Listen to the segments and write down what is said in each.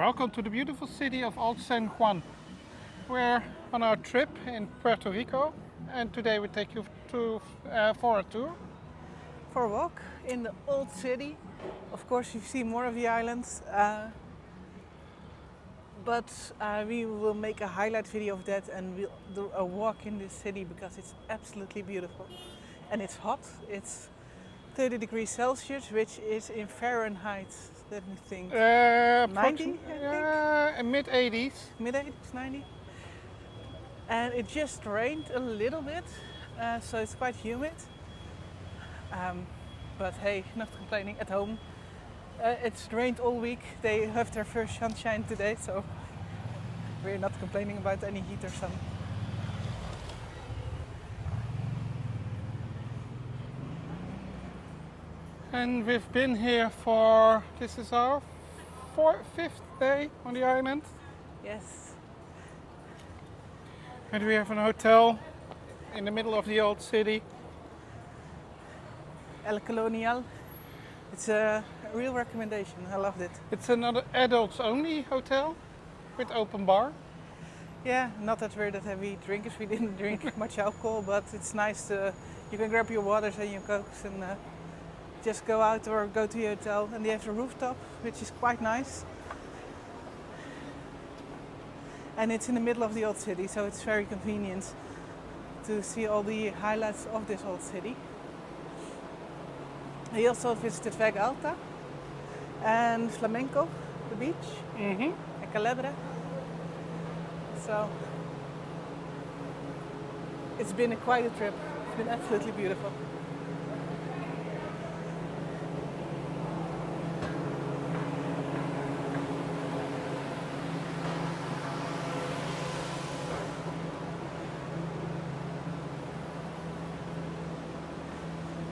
Welcome to the beautiful city of Old San Juan. We're on our trip in Puerto Rico, and today we take you for a tour. For a walk in the old city. Of course, you see more of the islands, but we will make a highlight video of that and we'll do a walk in this city because it's absolutely beautiful. And it's hot, it's 30 degrees Celsius, which is in Fahrenheit, let me think, 90, I think? Mid 80s. Mid-80s, 90. And it just rained a little bit, so it's quite humid. But hey, not complaining at home. It's rained all week. They have their first sunshine today, so we're not complaining about any heat or sun. And we've been here for, this is our fifth day on the island. Yes. And we have an hotel in the middle of the old city. El Colonial. It's a real recommendation. I loved it. It's another adults only hotel with open bar. Yeah, not that we're that heavy drinkers. We didn't drink much alcohol, but it's nice to, you can grab your waters and your cokes and just go out or go to your hotel. And they have a rooftop, which is quite nice. And it's in the middle of the old city, so it's very convenient to see all the highlights of this old city. We also visited Vega Alta and Flamenco, the beach, and Calebre. So it's been quite a trip. It's been absolutely beautiful.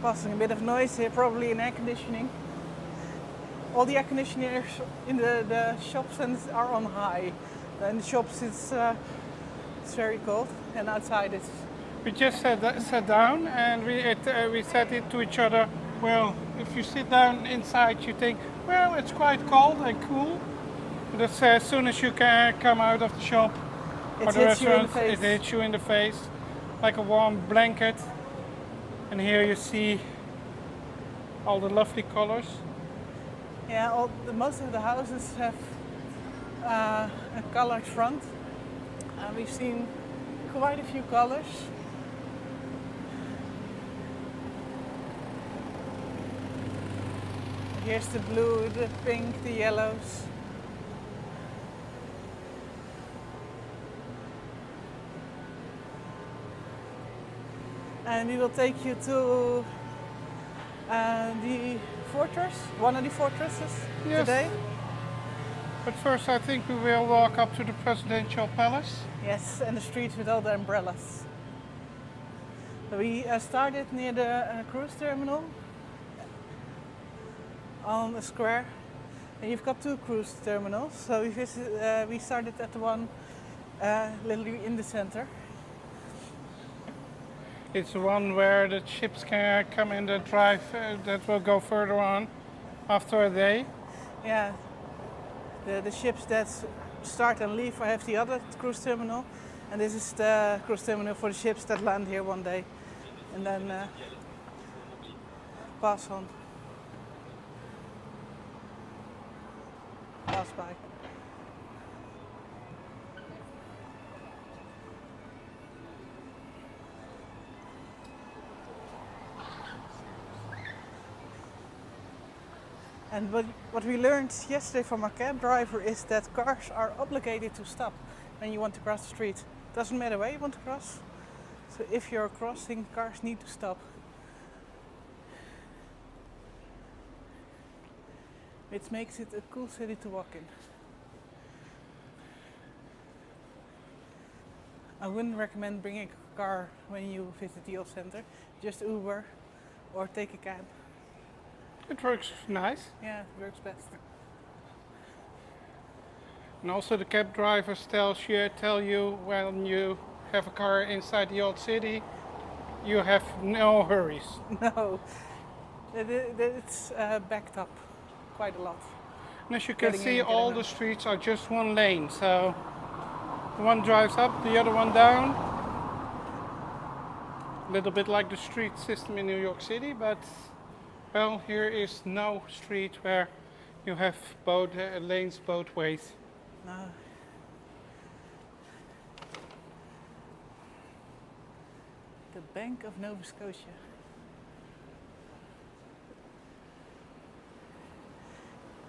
Passing a bit of noise here, probably in air conditioning. All the air conditioners in the shops are on high. In the shops it's very cold, and outside it's... We just sat down and we said it to each other, well, if you sit down inside you think, well, it's quite cold and cool. But as soon as you can come out of the shop or the restaurant, it hits you in the face like a warm blanket. And here you see all the lovely colors. Yeah, most of the houses have a colored front. We've seen quite a few colors. Here's the blue, the pink, the yellows. And we will take you to the fortress, one of the fortresses today. But first I think we will walk up to the presidential palace. Yes, and the streets with all the umbrellas. So we started near the cruise terminal on a square. And you've got two cruise terminals. So we started at the one literally in the center. It's the one where the ships can come in the drive that will go further on after a day. Yeah, the ships that start and leave have the other cruise terminal, and this is the cruise terminal for the ships that land here one day and then pass by. And what we learned yesterday from our cab driver is that cars are obligated to stop when you want to cross the street. Doesn't matter where you want to cross. So if you're crossing, cars need to stop. Which makes it a cool city to walk in. I wouldn't recommend bringing a car when you visit the old center. Just Uber or take a cab. It works nice. Yeah, it works best. And also the cab drivers tell you when you have a car inside the old city, you have no hurries. No, it's backed up quite a lot. And as you can getting in see, and getting all out. the streets are just one lane. So one drives up, the other one down. A little bit like the street system in New York City, but well, here is no street where you have both lanes both ways. No. The Bank of Nova Scotia.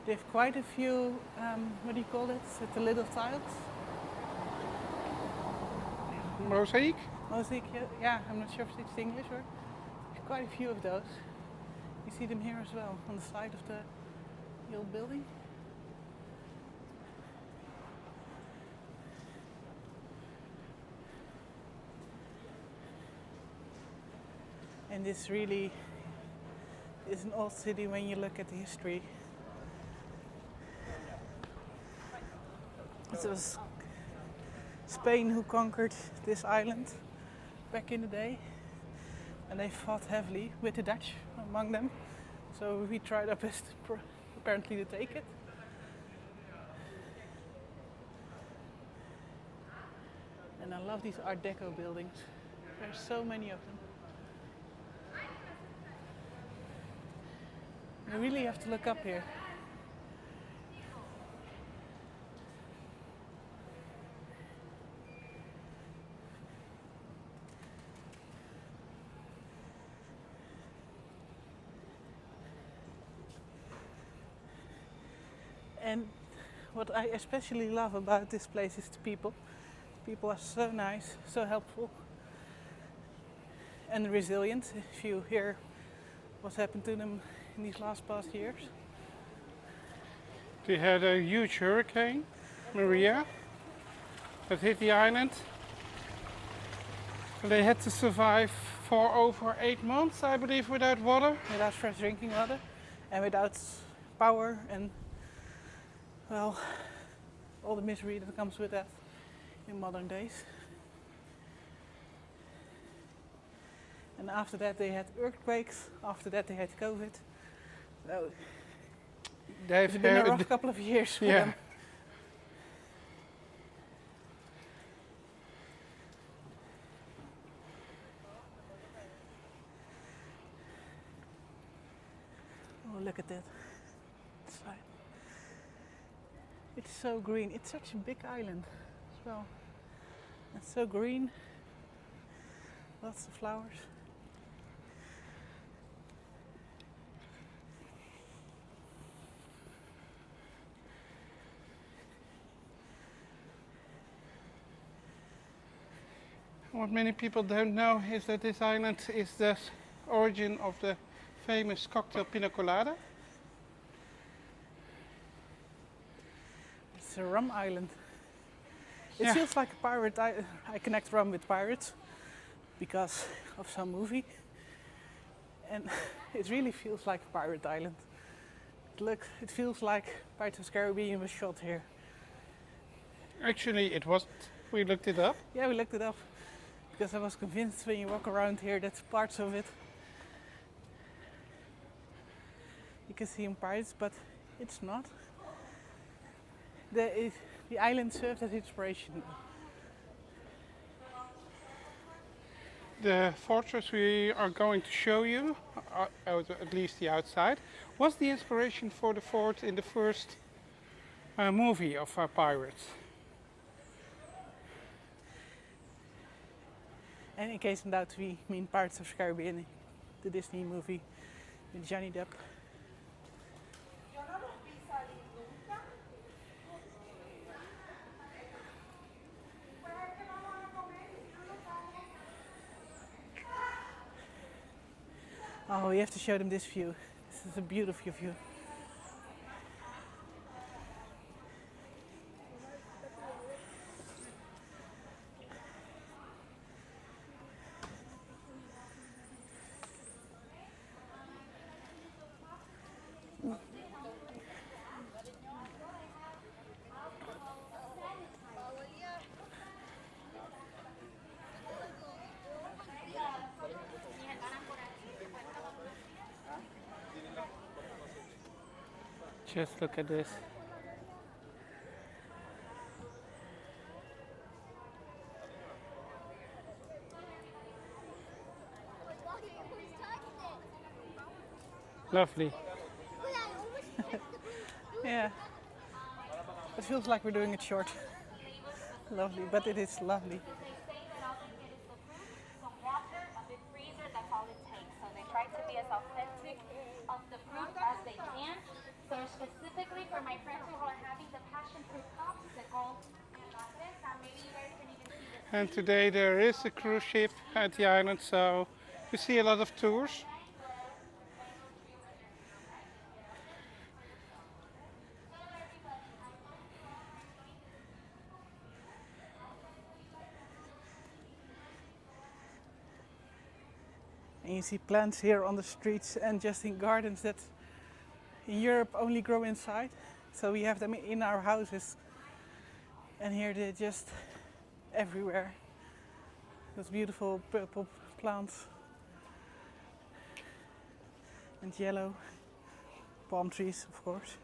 They have quite a few, what do you call it? The little tiles? Mosaic? Mosaic, yeah, I'm not sure if it's English or. There's quite a few of those. You see them here as well, on the side of the old building. And this really is an old city when you look at the history. It was Spain who conquered this island back in the day, and they fought heavily with the Dutch among them. So we tried our best apparently to take it. And I love these Art Deco buildings. There's so many of them. You really have to look up here. And what I especially love about this place is the people. People are so nice, so helpful, and resilient. If you hear what's happened to them in these past years. They had a huge hurricane, Maria, that hit the island. They had to survive for over 8 months, I believe, without water. Without fresh drinking water and without power and, well, all the misery that comes with that in modern days. And after that they had earthquakes, after that they had COVID. So it's been a rough couple of years for them. Oh, look at that side. It's so green. It's such a big island as well. It's so green. Lots of flowers. What many people don't know is that this island is the origin of the famous cocktail pina colada. It's a rum island. It Yeah. feels like a pirate island. I connect rum with pirates because of some movie. And it really feels like a pirate island. It feels like Pirates of the Caribbean was shot here. Actually, it wasn't. We looked it up. Yeah, we looked it up. Because I was convinced when you walk around here that parts of it you can see in pirates, but it's not. The island served as inspiration. The fortress we are going to show you, at least the outside, was the inspiration for the fort in the first movie of Pirates. And in case in doubt, we mean Pirates of the Caribbean, the Disney movie with Johnny Depp. Oh, we have to show them this view. This is a beautiful view. Just look at this. Lovely. Yeah. It feels like we're doing it short. Lovely, but it is lovely. Some water, a big freezer, that's all it takes. So they try to be as authentic of the fruit as they can. So specifically for my friends who are having the passion fruit cups, the gold, maybe you guys can even see this. And today there is a cruise ship at the island, so we see a lot of tours. And you see plants here on the streets and just in gardens that in Europe only grow inside. So we have them in our houses. And here they're just everywhere. Those beautiful purple plants. And yellow. Palm trees, of course.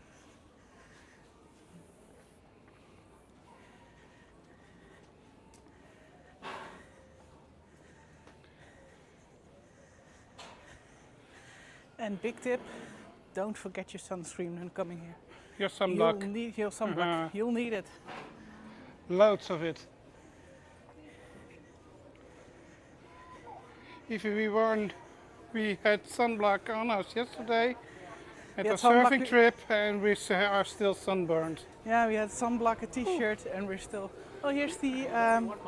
And big tip, don't forget your sunscreen when coming here. Your sunblock. You'll need your sunblock. You'll need it. Loads of it. If we had sunblock on us yesterday at We a had sunblock surfing trip, and we are still sunburned. Yeah, we had sunblock, a t-shirt, and we're still... Oh, here's the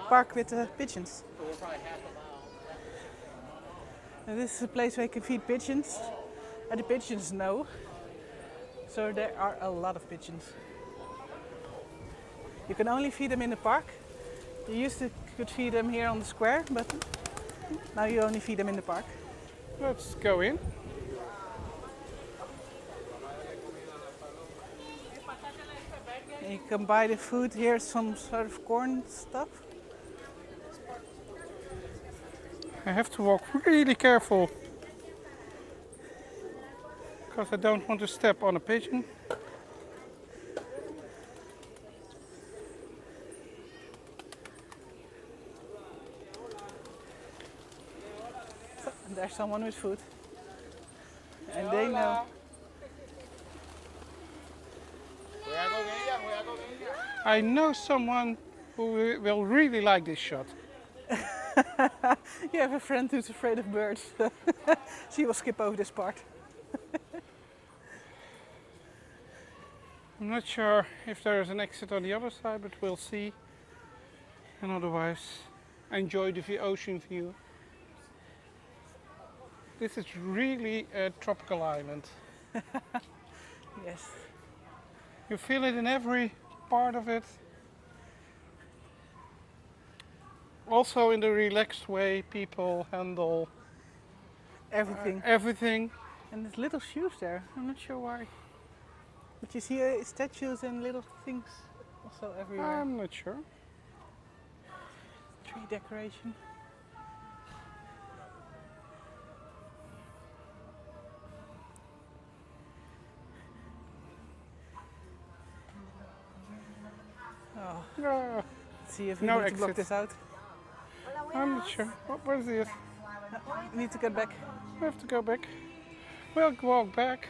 park with the pigeons. And this is a place where you can feed pigeons. And the pigeons know. So there are a lot of pigeons. You can only feed them in the park. You used to could feed them here on the square, but now you only feed them in the park. Let's go in. And you can buy the food here, some sort of corn stuff. I have to walk really careful because I don't want to step on a pigeon. And there's someone with food. And they know. I know someone who will really like this shot. You have a friend who's afraid of birds. She will skip over this part. I'm not sure if there is an exit on the other side, but we'll see. And otherwise, enjoy the ocean view. This is really a tropical island. Yes. You feel it in every part of it. Also in the relaxed way people handle Everything. everything. And there's little shoes there. I'm not sure why. But you see statues and little things also everywhere. I'm not sure. Tree decoration. Oh, Yeah, let's see if we No need to block exit. this out. I'm not sure. What is this? We need to get back. We have to go back. We'll walk back.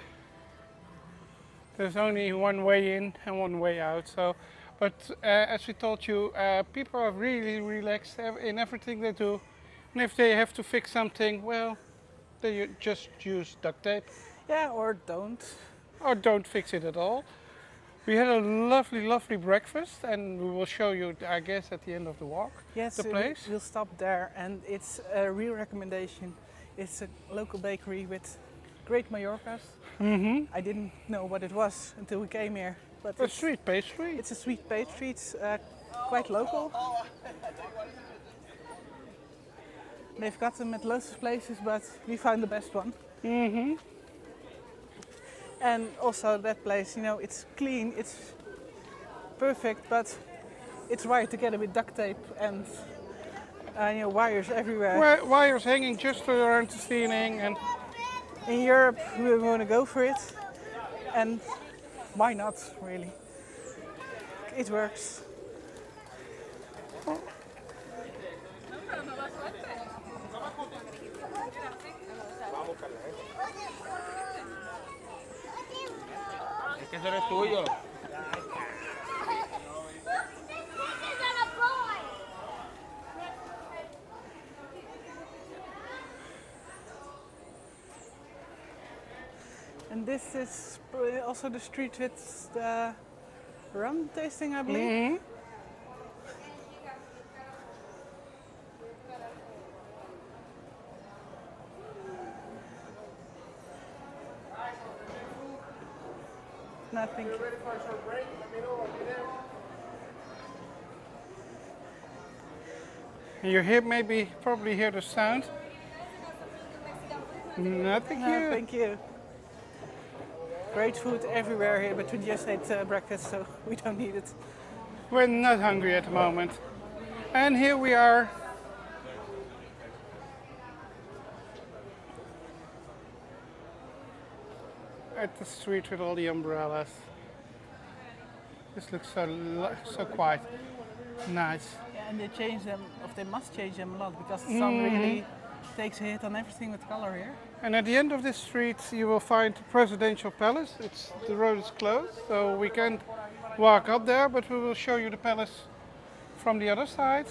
There's only one way in and one way out. So, but as we told you, people are really relaxed in everything they do. And if they have to fix something, well, they just use duct tape Yeah, or don't. or don't fix it at all. We had a lovely, lovely breakfast, and we will show you, I guess, at the end of the walk, Yes, the place. we'll stop there, and it's a real recommendation. It's a local bakery with great Mallorcas. I didn't know what it was until we came here, but A sweet pastry. it's a sweet pastry. It's quite local. They've got them at lots of places, but we found the best one. And also that place, you know, it's clean, it's perfect, but it's wired together with duct tape and wires everywhere. Wires hanging just around the ceiling, and In Europe, we want to go for it, and why not, really? It works. que eso no es tuyo. And this is also the street with the rum tasting, I believe. Mhm. Nothing. You hear probably hear the sound. No, thank No, you. thank you. Great food everywhere here, but we just ate breakfast, so we don't need it. We're not hungry at the moment. And here we are. At the street with all the umbrellas. This looks so quiet. Nice. Yeah, and they change them, or they must change them a lot because the sun really takes a hit on everything with color here. And at the end of this street you will find the presidential palace. The road is closed, so we can't walk up there, but we will show you the palace from the other side.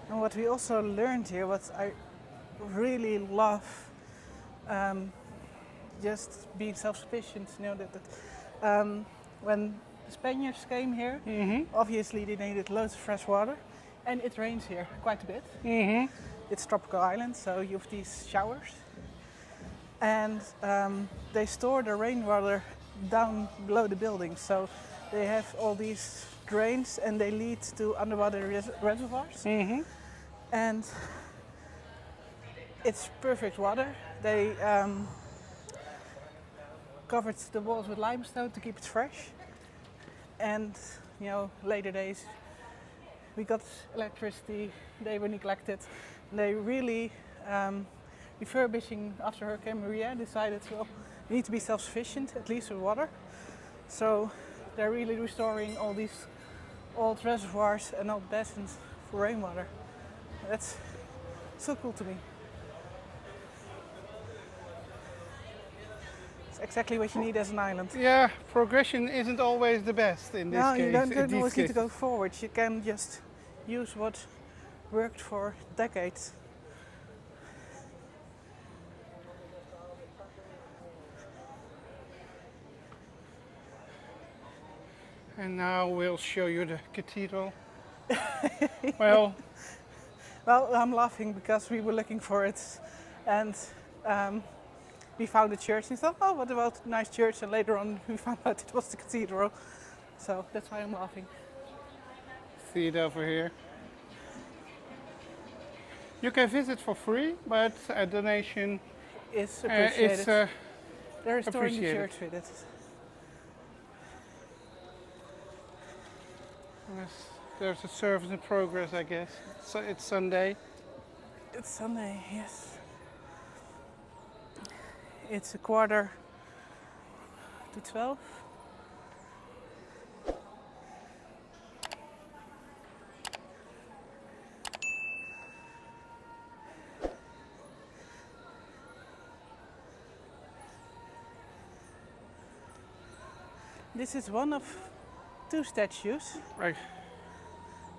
And what we also learned here, what I really love, just being self-sufficient, you know, when the Spaniards came here, obviously they needed loads of fresh water, and it rains here quite a bit. It's tropical island, so you have these showers, and they store the rainwater down below the buildings. So they have all these drains, and they lead to underwater reservoirs, and it's perfect water. They covered the walls with limestone to keep it fresh, and you know, later days we got electricity. They were neglected. They really, refurbishing after Hurricane Maria, decided, well, we need to be self-sufficient, at least with water. So they're really restoring all these old reservoirs and old basins for rainwater. That's so cool to me. It's exactly what you need as an island. Yeah, progression isn't always the best in this No, case. you don't in always these need to cases. go forward. You can just use what worked for decades. And now we'll show you the cathedral. Well, Well, I'm laughing because we were looking for it, and we found a church and thought, oh, what about a nice church? And later on we found out it was the cathedral. So that's why I'm laughing. see it over here. You can visit for free, but a donation It's is appreciated. They're restoring the appreciated. church with it. There's a service in progress, I guess. So it's Sunday. It's Sunday, yes. It's 11:45. This is one of two statues. Right.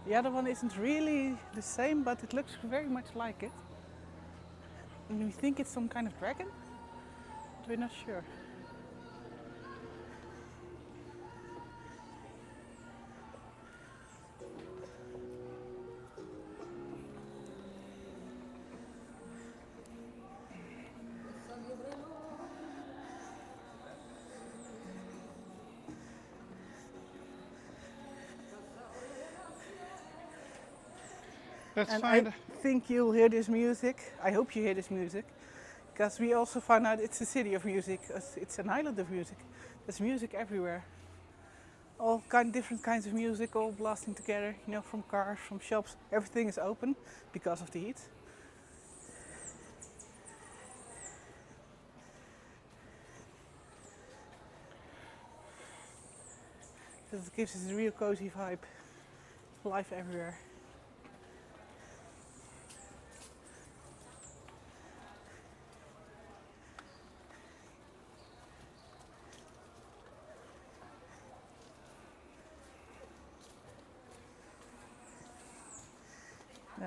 The other one isn't really the same, but it looks very much like it. And we think it's some kind of dragon, but we're not sure. Let's And find. I think you'll hear this music. I hope you hear this music, because we also found out it's a city of music. It's an island of music. There's music everywhere. All different kinds of music, all blasting together. You know, from cars, from shops. Everything is open because of the heat. That gives us a real cozy vibe. Life everywhere.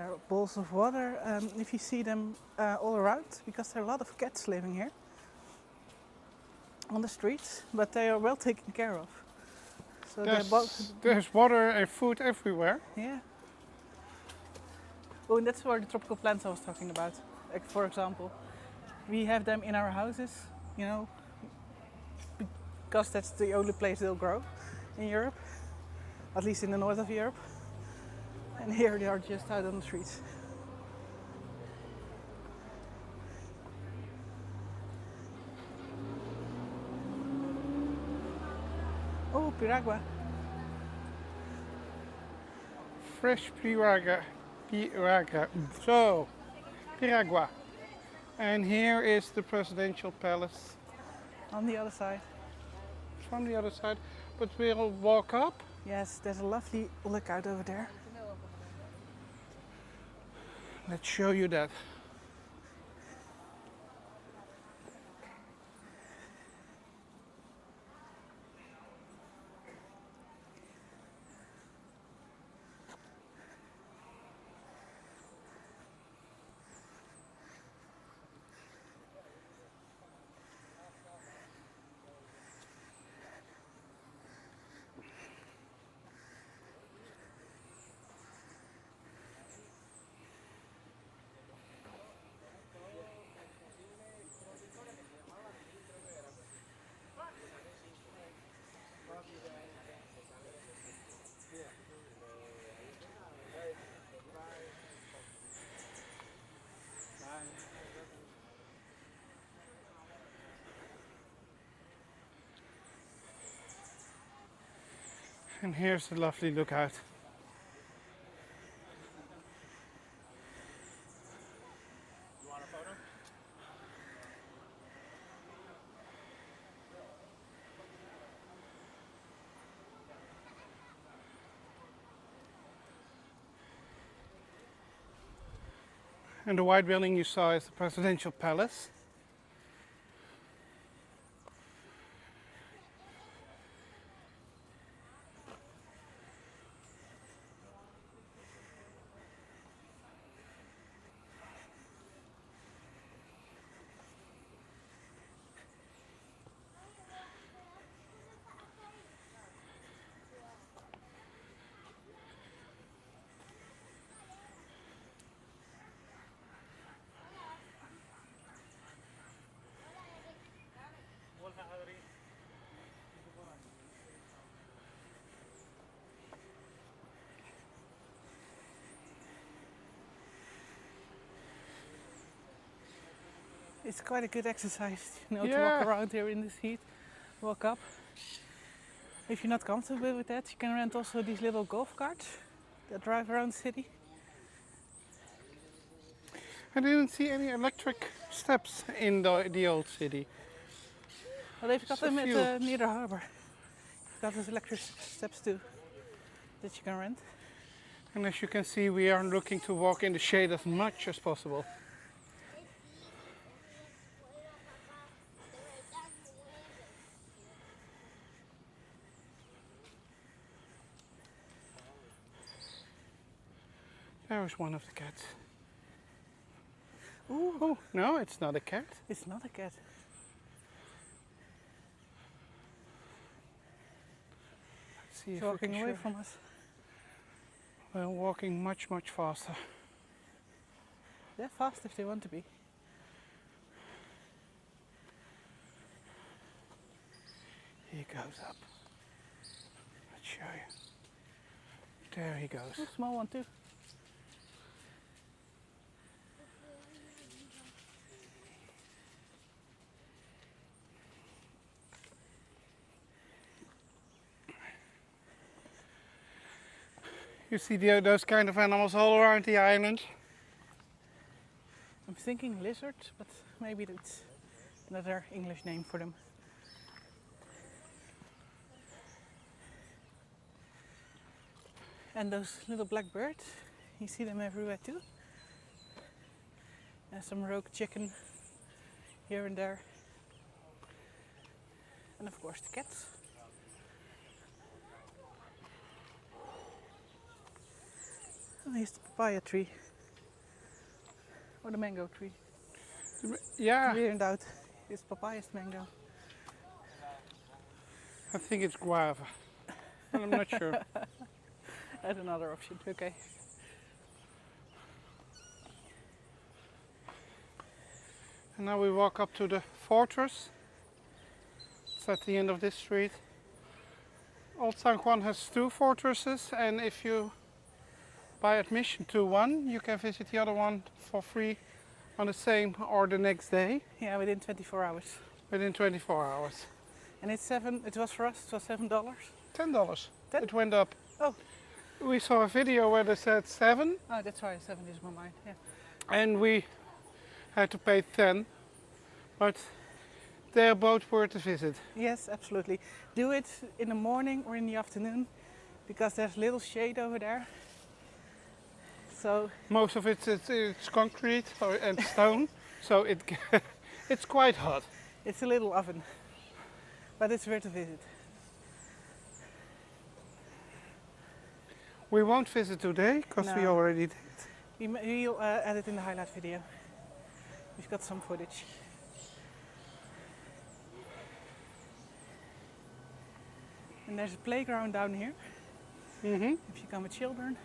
there are bowls of water. If you see them all around, because there are a lot of cats living here on the streets, but they are well taken care of. So they're both. There's water and food everywhere. Yeah. Oh, and that's where the tropical plants I was talking about. Like, for example, we have them in our houses, you know, because that's the only place they'll grow in Europe, at least in the north of Europe. And here they are just out on the streets. Oh, piragua. Fresh piragua. So, piragua. And here is the presidential palace On the other side. from the other side. But we'll walk up. Yes, there's a lovely lookout over there. Let's show you that. And here's a lovely lookout. And the white building you saw is the presidential palace. It's quite a good exercise, you know, to Yeah. walk around here in this heat, walk up. If you're not comfortable with that, you can rent also these little golf carts that drive around the city. I didn't see any electric steps in the old city. Well, they've got So them at few. near the harbor. You've got those electric steps too that you can rent. And as you can see, we are looking to walk in the shade as much as possible. There is one of the cats. Ooh, Oh, no, it's not a cat. it's not a cat. Let's see It's if we walking can away show- from us. Well, walking much, much faster. They're fast if they want to be. He goes up. Let's show you. There he goes. Ooh, small one too. You see those kind of animals all around the island. I'm thinking lizards, but maybe that's another English name for them. And those little black birds, you see them everywhere too. And some rogue chicken here and there. And of course the cats. And here's the papaya tree. Or the mango tree? Yeah, Weer in doubt. It's papayas mango. I think it's guava. But I'm not sure. That's another option. Okay. And now we walk up to the fortress. It's at the end of this street. Old San Juan has two fortresses, and if you buy admission to one, you can visit the other one for free on the same or the next day Yeah, within 24 hours. within 24 hours. And it's it was for us, it was $7. $10. $10? It went up. Oh. We saw a video where they said 7, Oh, that's why 7 is my mind. Yeah. and we had to pay 10, but they're both worth a visit. Yes, absolutely. Do it in the morning or in the afternoon because there's little shade over there. So Most of it's concrete and stone, so it's quite hot. it's a little oven, but it's worth a visit. We won't visit today because we No. already did. We'll add it in the highlight video. We've got some footage. And there's a playground down here Mm-hmm. if you come with children.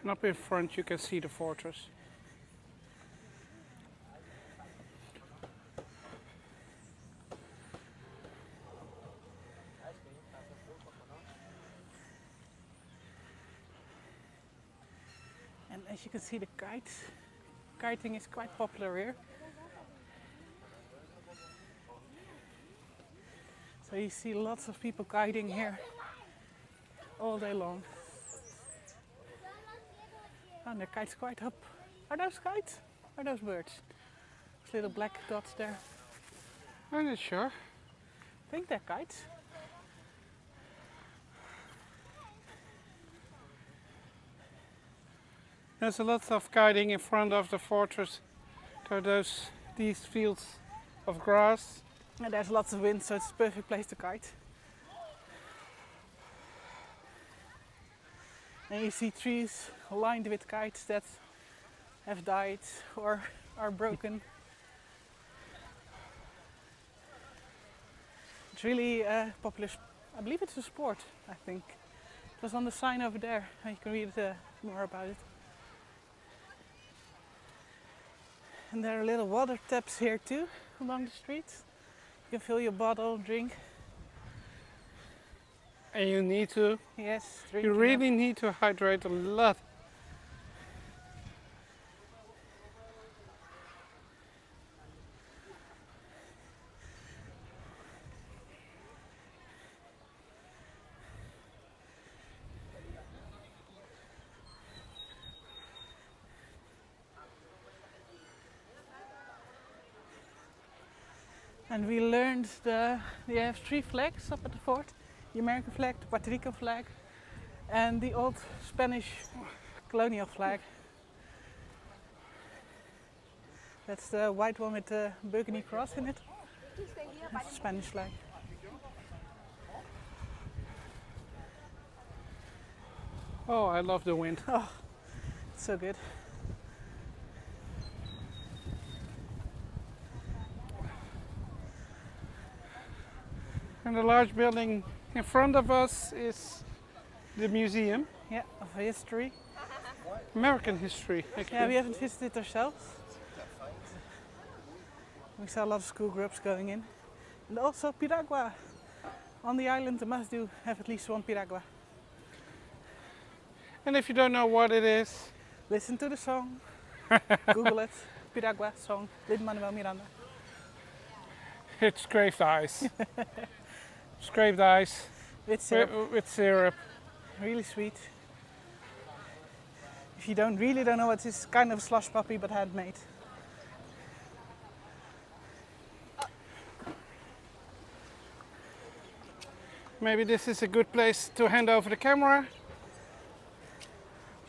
And up in front you can see the fortress. And as you can see, the kiting is quite popular here. So you see lots of people kiting here all day long. Oh, and the kite's quite up. Are those kites? Are those birds? Those little black dots there. I'm not sure. I think they're kites. There's a lot of kiting in front of the fortress. There are these fields of grass. And there's lots of wind, so it's a perfect place to kite. And you see trees lined with kites that have died or are broken. It's really popular. I believe it's a sport, I think. It was on the sign over there. You can read more about it. And there are little water taps here too, along the street. You can fill your bottle, drink. And you need to, Yes, drink. you really need to hydrate a lot. And we learned they have 3 flags up at the fort. The American flag, the Puerto Rico flag, and the old Spanish colonial flag. That's the white one with the burgundy cross in it. That's the Spanish flag. Oh, I love the wind. Oh, it's so good. And the large building in front of us is the museum. Yeah, of history. American history, actually. Yeah, we haven't visited ourselves. We saw a lot of school groups going in. And also piragua. On the island, a must do have at least one piragua. And if you don't know what it is, Listen to the song. Google it. Piragua song. Lin-Manuel Miranda. it's scraped ice. Scraped ice With syrup. with syrup. Really sweet. If you really don't know what it is, kind of slush puppy but handmade. Maybe this is a good place to hand over the camera.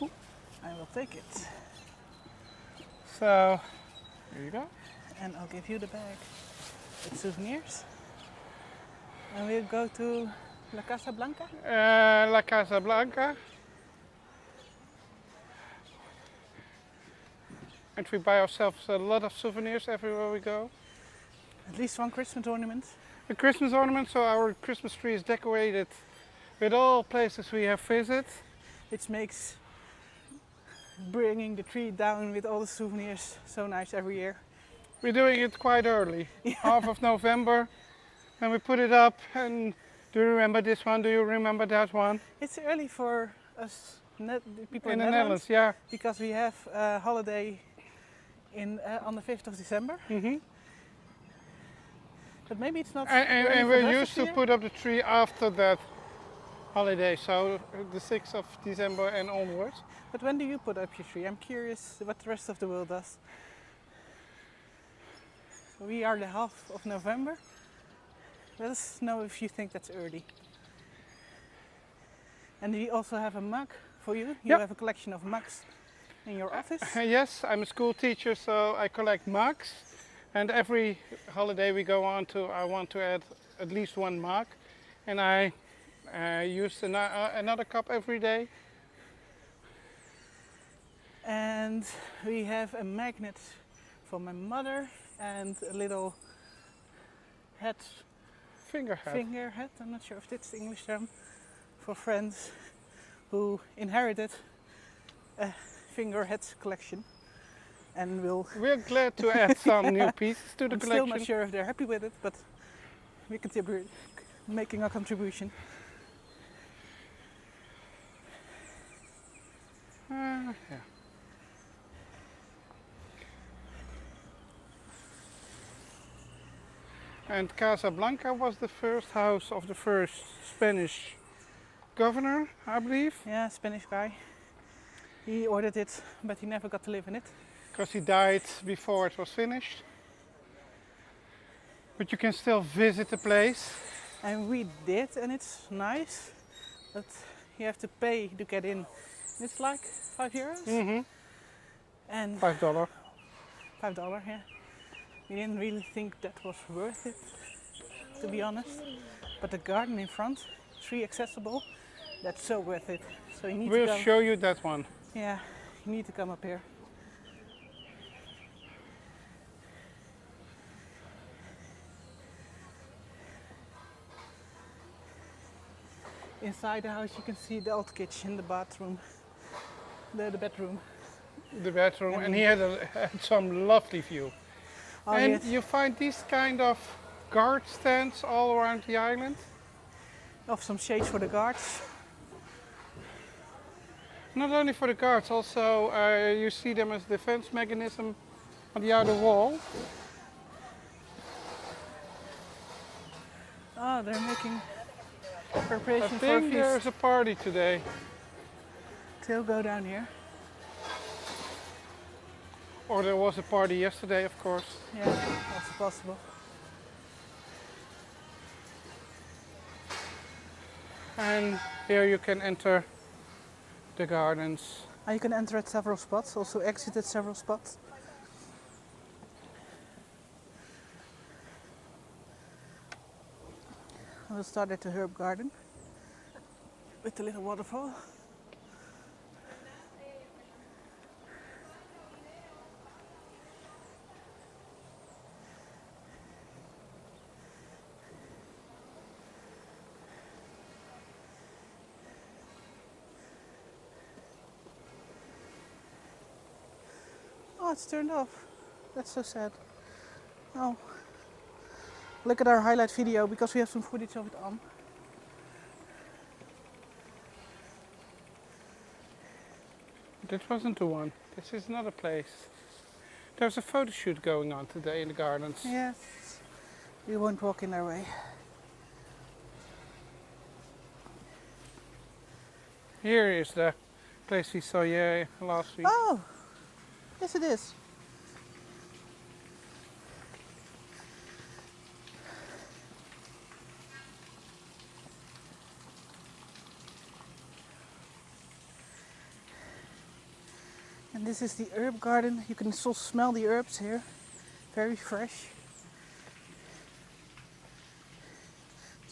I will take it. So, here you go. And I'll give you the bag with souvenirs. And we'll go to La Casablanca. La Casablanca. And we buy ourselves a lot of souvenirs everywhere we go. At least one Christmas ornament. A Christmas ornament, so our Christmas tree is decorated with all places we have visited. Which makes bringing the tree down with all the souvenirs so nice every year. We're doing it quite early, half of November, and we put it up. And do you remember this one? Do you remember that one? It's early for us the people In in the Netherlands, yeah. because we have a holiday on the 5th of December. Hmm. But maybe it's not. And early for we're the rest used of to the year. put up the tree after that holiday, so the 6th of December and onwards. But when do you put up your tree? I'm curious what the rest of the world does. So we are the half of November. Let us know if you think that's early. And we also have a mug for you. You Yep. have a collection of mugs in your office. Yes, I'm a school teacher, so I collect mugs. And every holiday we go on to, I want to add at least one mug. And I use another cup every day. And we have a magnet for my mother and a little hat, Finger hat. finger hat. I'm not sure if that's the English term, for friends who inherited a finger hat collection. And We're glad to add some new pieces to the I'm still collection. not sure if they're happy with it, but we contribute, making a contribution. Yeah. And Casablanca was the first house of the first Spanish governor, I believe, Yeah, Spanish guy. He ordered it, but he never got to live in it. because he died before it was finished. But you can still visit the place. And we did, and it's nice, but you have to pay to get in. It's like €5. Mm-hmm. And $5. $5, yeah. We didn't really think that was worth it, to be honest. But the garden in front, tree accessible, that's so worth it. So you need to We'll go. show you that one. Yeah, you need to come up here. Inside the house you can see the old kitchen, the bathroom, the bedroom. The bedroom, and he had some lovely view. Oh, and yes. you find these kind of guard stands all around the island. Of some shades for the guards. Not only for the guards, also you see them as defense mechanism on the outer wall. Oh, they're making I preparation for a think feast. there's a party today. They'll go down here. Or there was a party yesterday, of course. Yeah, also possible. And here you can enter the gardens. And you can enter at several spots, also exit at several spots. We'll start at the herb garden with the little waterfall. Oh, it's turned off. That's so sad. Oh, look at our highlight video because we have some footage of it on. This wasn't the one. This is another place. There's a photo shoot going on today in the gardens. Yes, we won't walk in our way. Here is the place we saw last week. Oh, yes it is. And this is the herb garden. You can still smell the herbs here. Very fresh.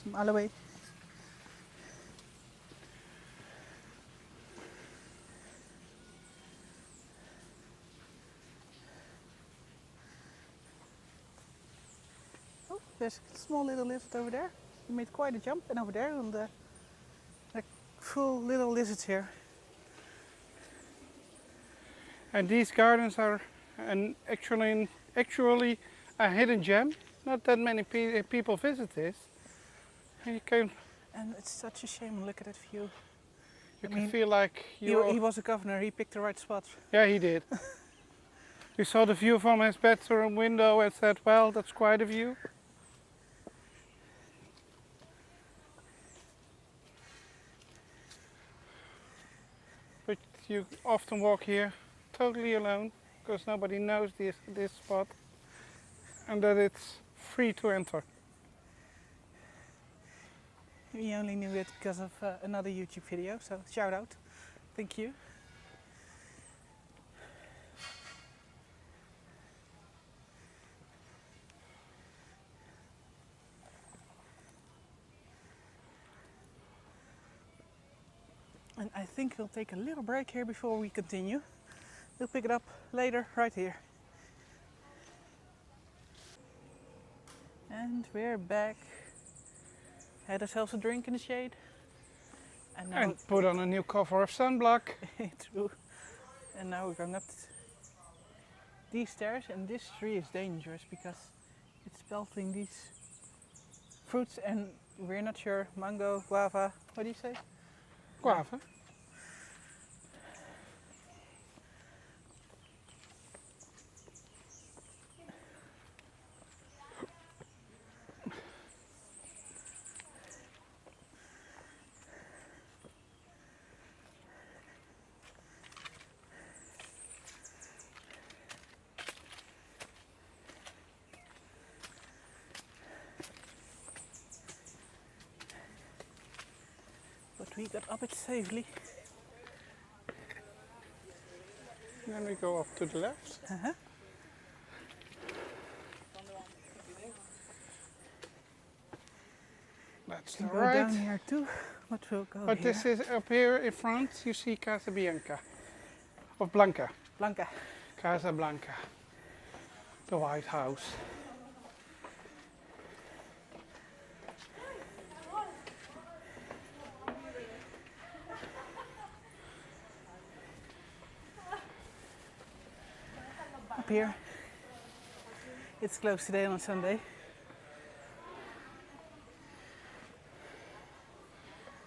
Some aloe. Oh, there's a small little lizard over there. He made quite a jump. And over there on the like full little lizards here. And these gardens are actually a hidden gem. Not that many people visit this. And And it's such a shame. Look at that view. you can feel like you. He was a governor. He picked the right spot. Yeah, he did. We saw the view from his bedroom window and said, well, that's quite a view. But you often walk here totally alone because nobody knows this spot and that it's free to enter. We only knew it because of another YouTube video, so shout out. Thank you. And I think we'll take a little break here before we continue. We'll pick it up later, right here. And we're back. Had ourselves a drink in the shade. And now And put on a new cover of sunblock. true. And now we're going up these stairs, and this tree is dangerous because it's belting these fruits, and we're not sure. Mango, guava, what do you say? Guava. But we got up it safely. Then we go up to the left. Uh-huh. That's Can the go right. down here too, but we'll go But here. this is up here in front, you see Casablanca. Of Blanca. Blanca. Casablanca. The White House. Up here. It's closed today on Sunday.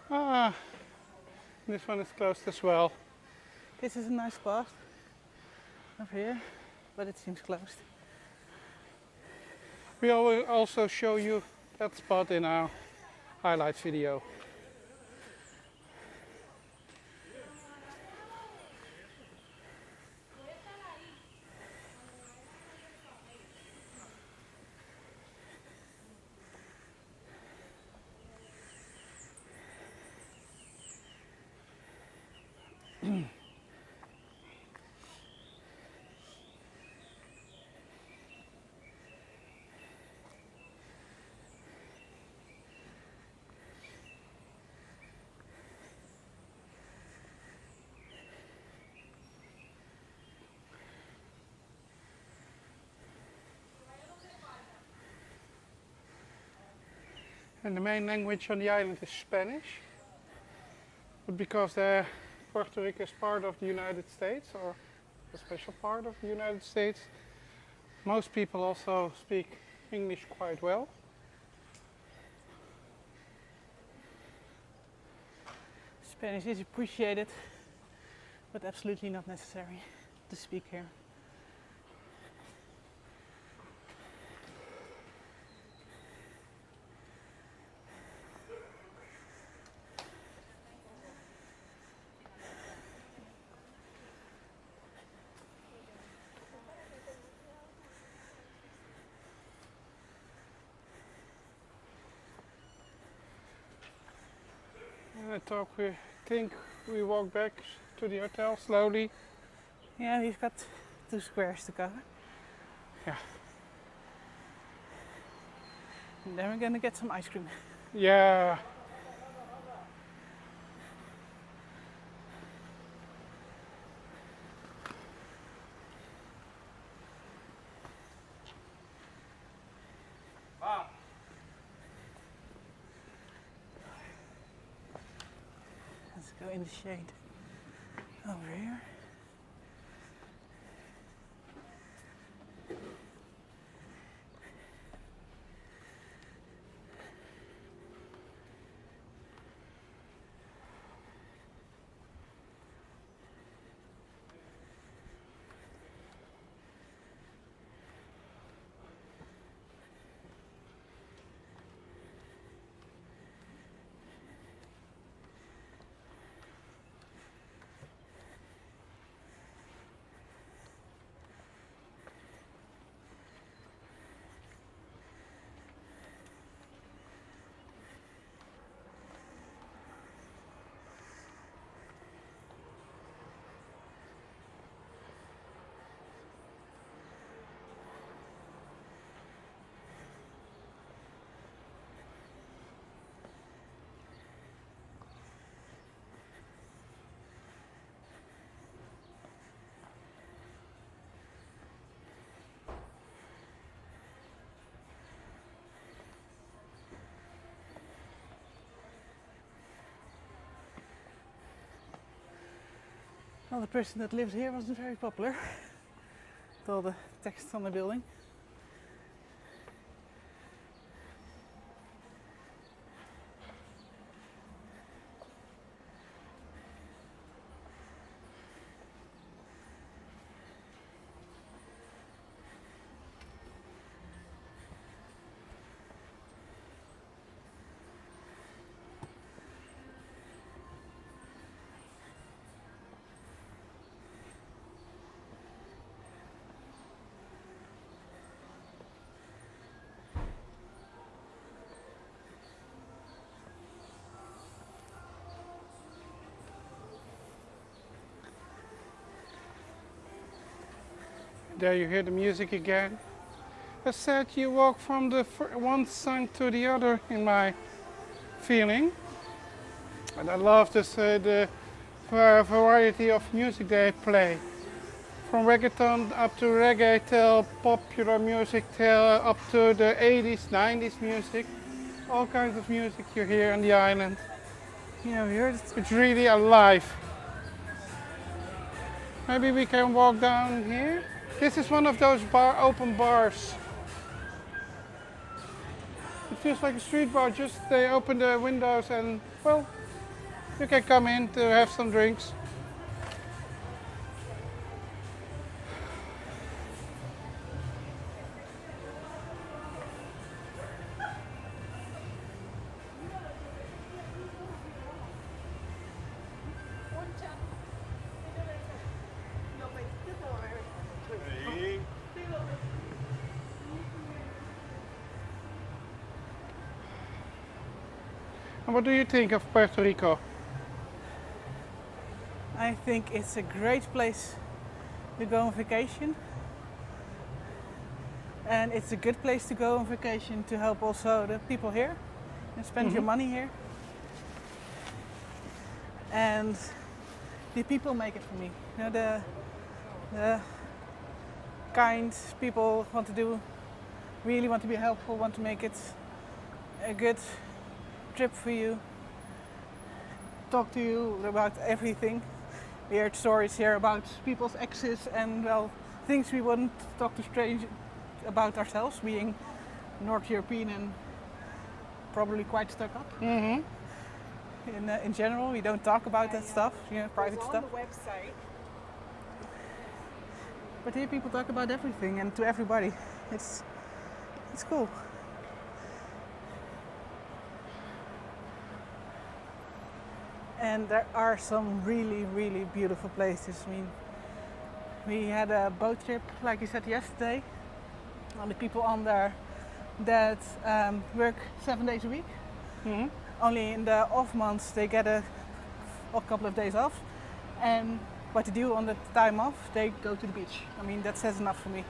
Ah, this one is closed as well. This is a nice spot up here, but it seems closed. We will also show you that spot in our highlight video. And the main language on the island is Spanish. But because Puerto Rico is part of the United States, or a special part of the United States. Most people also speak English quite well. Spanish is appreciated, but absolutely not necessary to speak here. We think we walk back to the hotel slowly. Yeah, we've got 2 squares to cover. Yeah. And then we're gonna get some ice cream. Yeah. Let's go in the shade over here. Well, the person that lived here wasn't very popular with all the text on the building. There you hear the music again. As said, you walk from the one song to the other in my feeling. And I love this, the variety of music they play. From reggaeton up to reggae till popular music till up to the 80s, 90s music. All kinds of music you hear on the island. Yeah, we heard it. It's really alive. Maybe we can walk down here. This is one of those open bars. It feels like a street bar, just they open the windows and, well, you can come in to have some drinks. And what do you think of Puerto Rico? I think it's a great place to go on vacation. And it's a good place to go on vacation to help also the people here and spend your money here. And the people make it for me. You know, the kind people want to do, really want to be helpful, want to make it a good trip for you, talk to you about everything, We heard stories here about people's exes and, well, things we wouldn't talk to strangers about ourselves, being North European and probably quite stuck up. Mm-hmm. In general, we don't talk about that stuff, private It's stuff. on the website. But here people talk about everything and to everybody. It's cool. And there are some really, really beautiful places. I mean, we had a boat trip, like you said yesterday, and the people on there that work 7 days a week. Mm-hmm. Only in the off months they get a couple of days off. And what they do on the time off, they go to the beach. I mean, that says enough for me.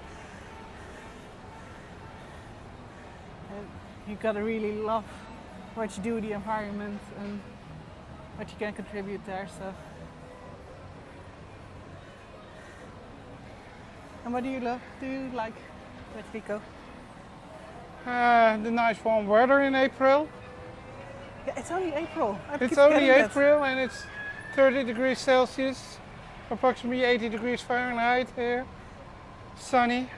And you gotta really love what you do, the environment, and what you can contribute there. So. And what do you love? Do you like Puerto Rico? The nice warm weather in April. Yeah, it's only April. It's only April and it's 30 degrees Celsius, approximately 80 degrees Fahrenheit here. Sunny.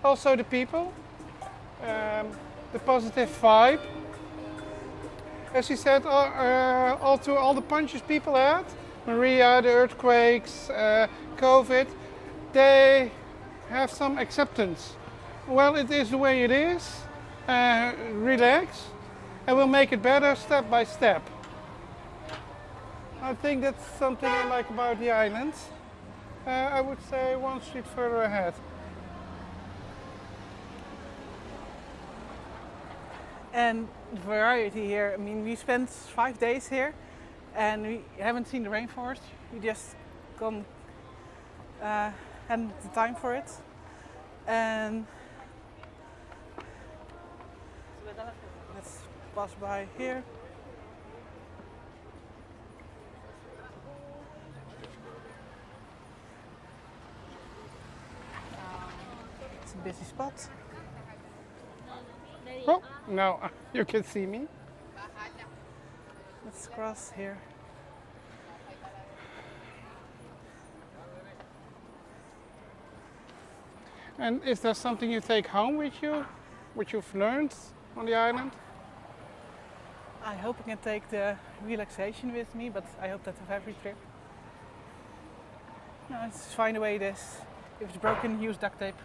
Also the people, the positive vibe. As you said, all the punches people had, Maria, the earthquakes, COVID, they have some acceptance. Well, it is the way it is. Relax, and we'll make it better step by step. I think that's something I like about the islands. I would say one street further ahead. And variety here. I mean, we spent 5 days here, and we haven't seen the rainforest. We just hadn't the time for it. And let's pass by here. It's a busy spot. Oh, now you can see me. Let's cross here. And is there something you take home with you, which you've learned on the island? I hope I can take the relaxation with me, but I hope that of every trip. No, it's find a way this. If it's broken, use duct tape.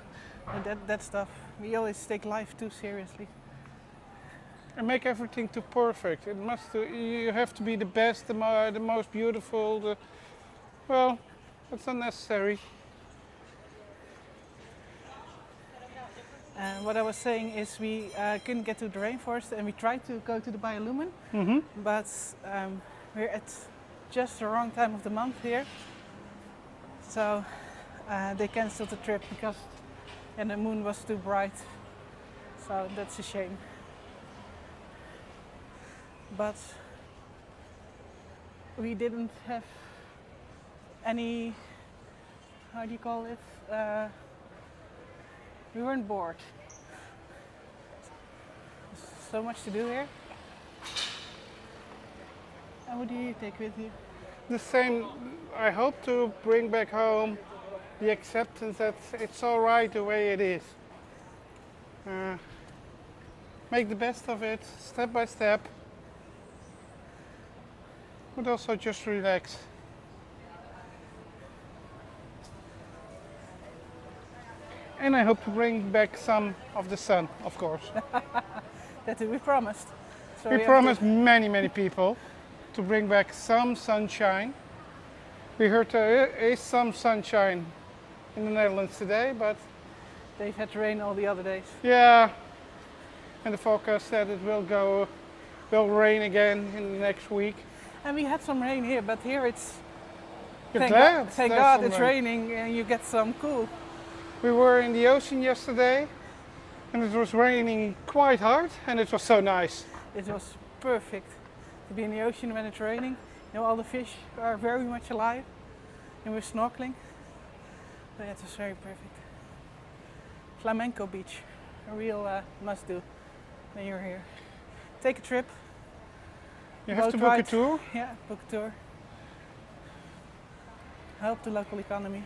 And that stuff. We always take life too seriously. And make everything too perfect. It must. You have to be the best, the most beautiful. Well, that's unnecessary. And what I was saying is we couldn't get to the rainforest, and we tried to go to the biolumin, Mm-hmm. but we're at just the wrong time of the month here. So they cancelled the trip because the moon was too bright. So that's a shame. But we didn't have any, how do you call it? We weren't bored. So much to do here. And what do you take with you? The same. I hope to bring back home the acceptance that it's all right the way it is. Make the best of it, step by step. But also just relax. And I hope to bring back some of the sun, of course. That we promised. So We have promised many people to bring back some sunshine. We heard there is some sunshine in the Netherlands today, but they've had rain all the other days. yeah, and the forecast said it will rain again in the next week. And we had some rain here, but here it's, You're thank glad God, thank there's God some it's rain. raining and you get some cool. We were in the ocean yesterday and it was raining quite hard and it was so nice. It was perfect to be in the ocean when it's raining. You know, all the fish are very much alive and we're snorkeling. So yeah, it was very perfect. Flamenco beach, a real must do when you're here. Take a trip. You have Boat to book a ride. tour. Yeah, book a tour. help the local economy.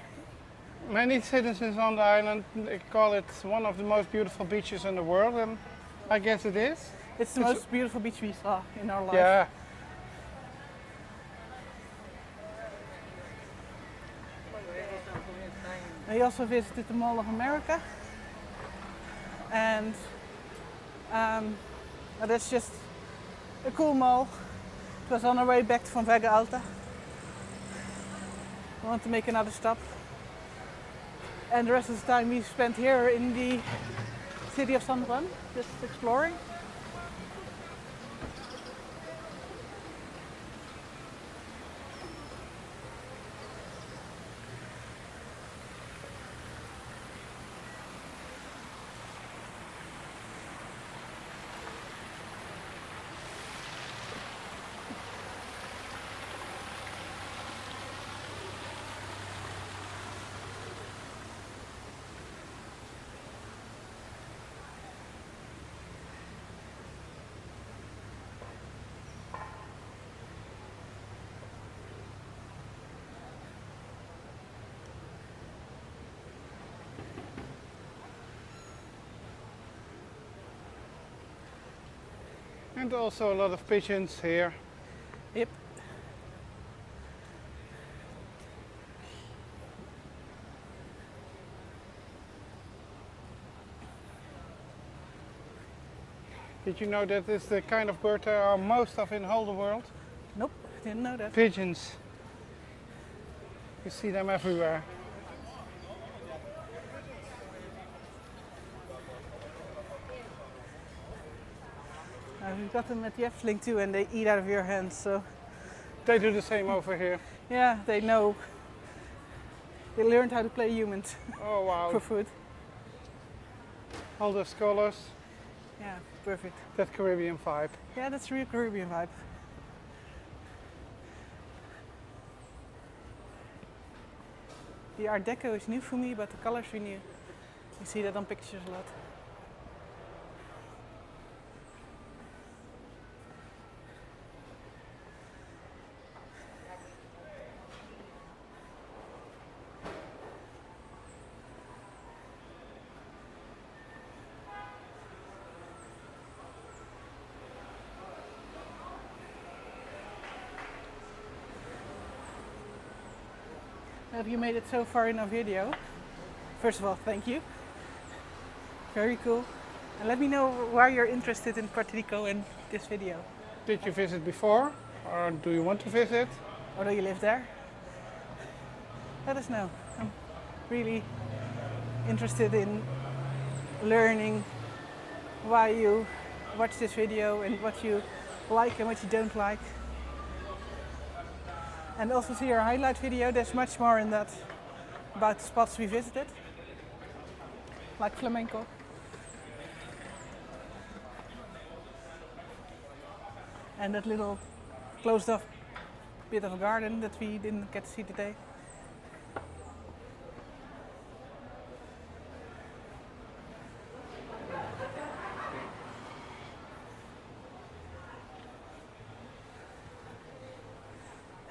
Many citizens on the island they call it one of the most beautiful beaches in the world, and I guess it is. It's the most beautiful beach we saw in our life. Yeah. We also visited the Mall of America, and that's just a cool mall. It was on our way back from Vega Alta. We want to make another stop, and the rest of the time we spent here in the city of San Juan, just exploring. And also a lot of pigeons here. Yep. Did you know that is the kind of bird there are most of in the whole world? Nope, didn't know that. Pigeons. You see them everywhere. We've got them at the Efteling too, and they eat out of your hands, so They do the same over here. yeah, they know. They learned how to play humans Oh wow. for food. All those colors, Yeah, perfect. that Caribbean vibe. Yeah, that's a real Caribbean vibe. The Art Deco is new for me, but the colors are new. You see that on pictures a lot. Have you made it so far in our video? First of all, thank you. Very cool. And let me know why you're interested in Puerto Rico and this video. Did you visit before? Or do you want to visit? Or do you live there? Let us know. I'm really interested in learning why you watch this video and what you like and what you don't like. And also see our highlight video, there's much more in that about the spots we visited, like flamenco. And that little closed off bit of a garden that we didn't get to see today.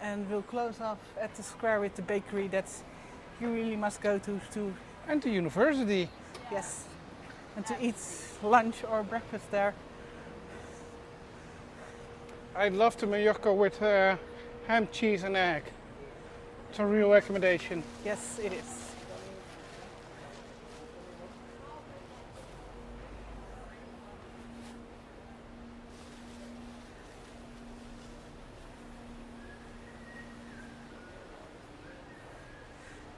And we'll close off at the square with the bakery that you really must go to And the university. yes, and to eat lunch or breakfast there. I'd love to Mallorca with ham, cheese and egg. It's a real recommendation. Yes, it is.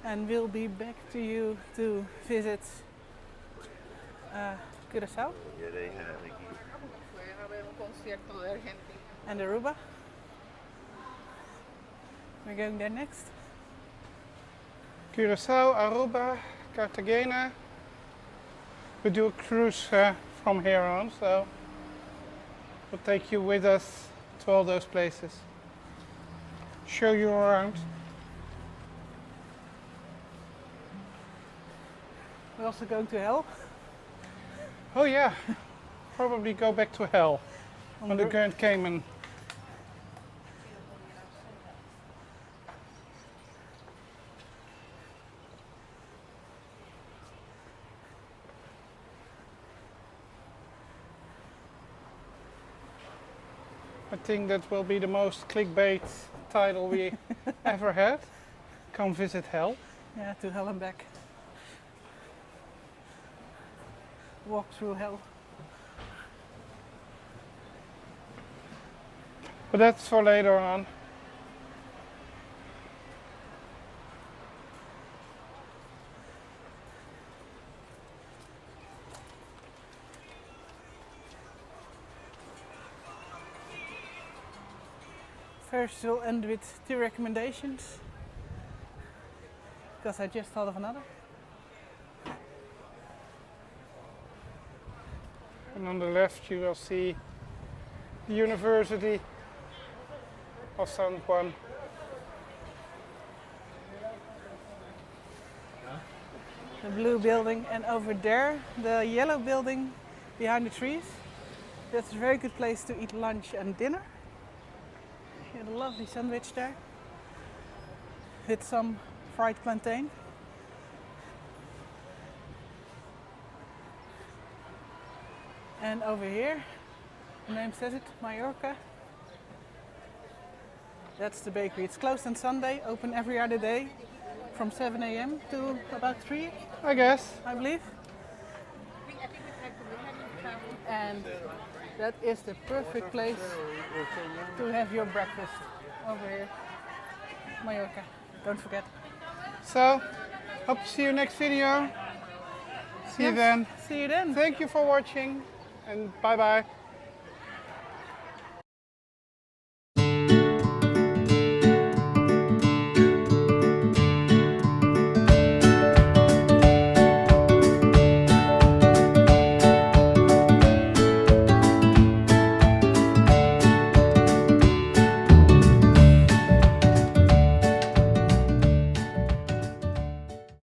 And we'll be back to you to visit Curaçao and Aruba. We're going there next. Curaçao, Aruba, Cartagena. We do a cruise from here on, so we'll take you with us to all those places. Show you around. We're also going to hell Oh yeah, probably go back to hell on the Grand Cayman. I think that will be the most clickbait title we ever had. Come visit hell. Yeah, to hell and back. Walk through hell. But that's for later on. First we'll end with 2 recommendations, because I just thought of another. And on the left you will see the University of San Juan. The blue building, and over there the yellow building behind the trees. That's a very good place to eat lunch and dinner. You had a lovely sandwich there with some fried plantain. And over here, the name says it, Mallorca. That's the bakery. It's closed on Sunday, open every other day from 7 a.m. to about 3, I guess. I believe. And that is the perfect place to have your breakfast over here, Mallorca. Don't forget. So, hope to see you next video. See you then. See you then. Thank you for watching and bye bye.